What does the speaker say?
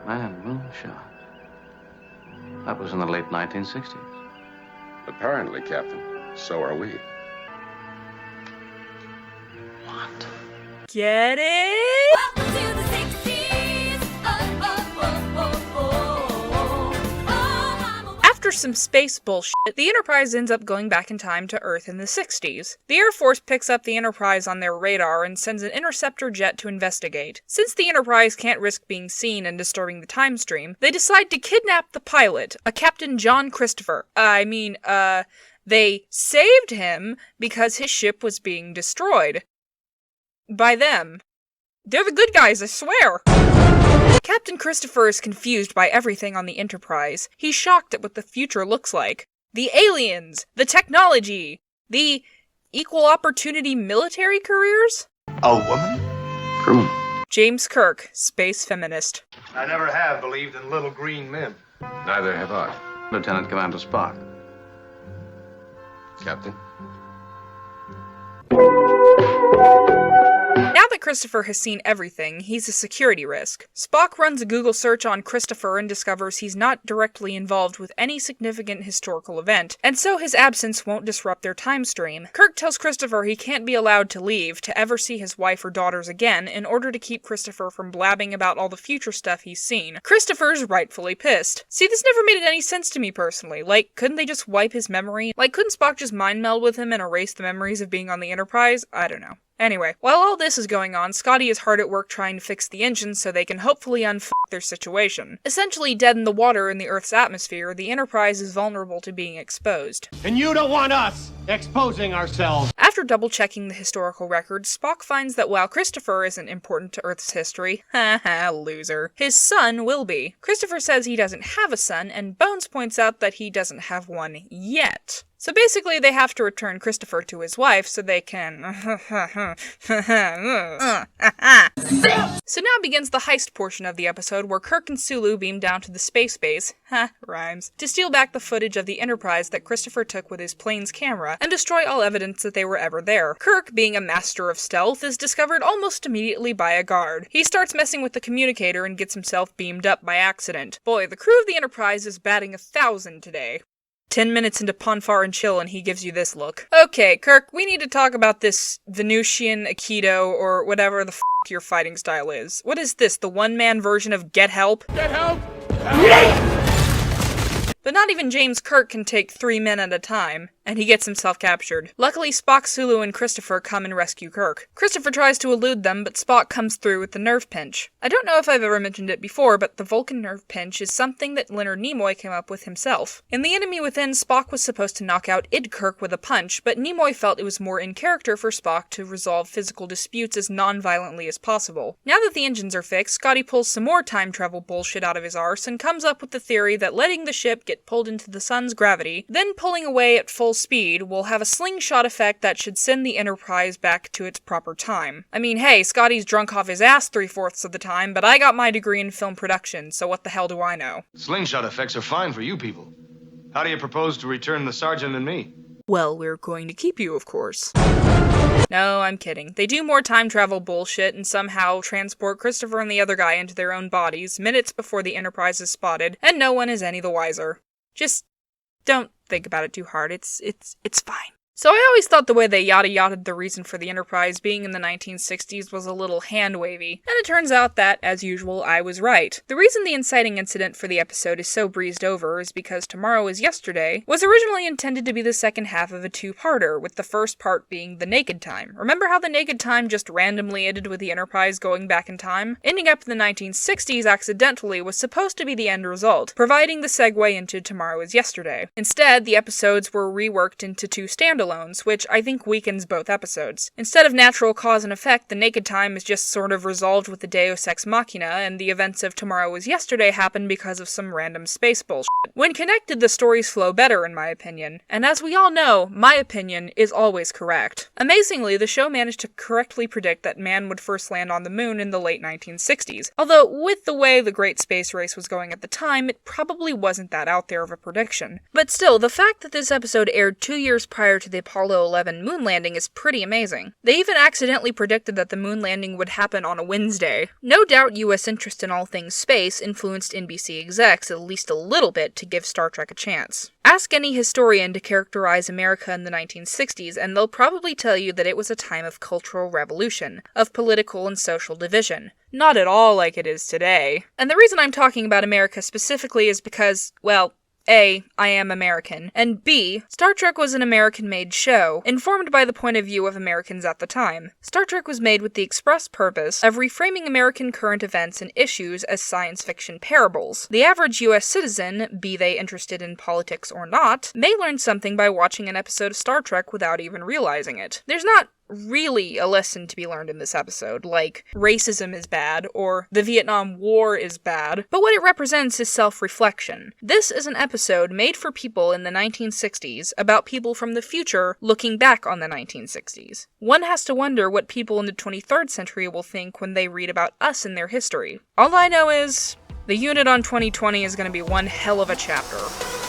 Man moonshot. That was in the late 1960s. Apparently, Captain. So are we. What? Get it? Welcome to the 60s. Oh, oh, oh, oh, oh, oh. Oh, mama. After some space bullshit, the Enterprise ends up going back in time to Earth in the 60s. The Air Force picks up the Enterprise on their radar and sends an interceptor jet to investigate. Since the Enterprise can't risk being seen and disturbing the time stream, they decide to kidnap the pilot, a Captain John Christopher. They saved him because his ship was being destroyed. By them. They're the good guys, I swear! Captain Christopher is confused by everything on the Enterprise. He's shocked at what the future looks like. The aliens! The technology! The equal opportunity military careers? A woman? Crewman. James Kirk, space feminist. I never have believed in little green men. Neither have I. Lieutenant Commander Spock. Captain? Now that Christopher has seen everything, he's a security risk. Spock runs a Google search on Christopher and discovers he's not directly involved with any significant historical event, and so his absence won't disrupt their time stream. Kirk tells Christopher he can't be allowed to leave to ever see his wife or daughters again in order to keep Christopher from blabbing about all the future stuff he's seen. Christopher's rightfully pissed. See, this never made any sense to me personally. Like, couldn't they just wipe his memory? Like, couldn't Spock just mind meld with him and erase the memories of being on the Enterprise? I don't know. Anyway, while all this is going on, Scotty is hard at work trying to fix the engine so they can hopefully unfuck their situation. Essentially dead in the water in the Earth's atmosphere, the Enterprise is vulnerable to being exposed. And you don't want us exposing ourselves. After double-checking the historical records, Spock finds that while Christopher isn't important to Earth's history, haha, loser, his son will be. Christopher says he doesn't have a son, and Bones points out that he doesn't have one yet. So basically, they have to return Christopher to his wife so they can... So now begins the heist portion of the episode where Kirk and Sulu beam down to the space base, rhymes, to steal back the footage of the Enterprise that Christopher took with his plane's camera and destroy all evidence that they were ever there. Kirk, being a master of stealth, is discovered almost immediately by a guard. He starts messing with the communicator and gets himself beamed up by accident. Boy, the crew of the Enterprise is batting 1,000 today. 10 minutes into Ponfar and Chill and he gives you this look. Okay, Kirk, we need to talk about this Venusian Aikido or whatever the f*** your fighting style is. What is this, the one-man version of Get Help? Get help! But not even James Kirk can take 3 men at a time, and he gets himself captured. Luckily, Spock, Sulu, and Christopher come and rescue Kirk. Christopher tries to elude them, but Spock comes through with the nerve pinch. I don't know if I've ever mentioned it before, but the Vulcan nerve pinch is something that Leonard Nimoy came up with himself. In The Enemy Within, Spock was supposed to knock out Id Kirk with a punch, but Nimoy felt it was more in character for Spock to resolve physical disputes as non-violently as possible. Now that the engines are fixed, Scotty pulls some more time travel bullshit out of his arse and comes up with the theory that letting the ship get pulled into the sun's gravity, then pulling away at full speed, will have a slingshot effect that should send the Enterprise back to its proper time. I mean, hey, Scotty's drunk off his ass 3/4 of the time, but I got my degree in film production, so what the hell do I know? Slingshot effects are fine for you people. How do you propose to return the sergeant and me? Well, we're going to keep you, of course. No, I'm kidding. They do more time travel bullshit and somehow transport Christopher and the other guy into their own bodies minutes before the Enterprise is spotted, and no one is any the wiser. Just don't think about it too hard. It's fine. So I always thought the way they yada-yada'd the reason for the Enterprise being in the 1960s was a little hand-wavy, and it turns out that, as usual, I was right. The reason the inciting incident for the episode is so breezed over is because Tomorrow is Yesterday was originally intended to be the second half of a two-parter, with the first part being The Naked Time. Remember how The Naked Time just randomly ended with the Enterprise going back in time? Ending up in the 1960s accidentally was supposed to be the end result, providing the segue into Tomorrow is Yesterday. Instead, the episodes were reworked into two standalones, which I think weakens both episodes. Instead of natural cause and effect, The Naked Time is just sort of resolved with the Deus Ex Machina, and the events of Tomorrow is Yesterday happen because of some random space bullshit. When connected, the stories flow better, in my opinion, and as we all know, my opinion is always correct. Amazingly, the show managed to correctly predict that man would first land on the moon in the late 1960s, although with the way the Great Space Race was going at the time, it probably wasn't that out there of a prediction. But still, the fact that this episode aired 2 years prior to the Apollo 11 moon landing is pretty amazing. They even accidentally predicted that the moon landing would happen on a Wednesday. No doubt US interest in all things space influenced NBC execs at least a little bit to give Star Trek a chance. Ask any historian to characterize America in the 1960s, and they'll probably tell you that it was a time of cultural revolution, of political and social division. Not at all like it is today. And the reason I'm talking about America specifically is because, well, A, I am American, and B, Star Trek was an American-made show, informed by the point of view of Americans at the time. Star Trek was made with the express purpose of reframing American current events and issues as science fiction parables. The average US citizen, be they interested in politics or not, may learn something by watching an episode of Star Trek without even realizing it. There's not really a lesson to be learned in this episode, like racism is bad or the Vietnam War is bad, but what it represents is self-reflection. This is an episode made for people in the 1960s about people from the future looking back on the 1960s. One has to wonder what people in the 23rd century will think when they read about us in their history. All I know is the unit on 2020 is going to be one hell of a chapter.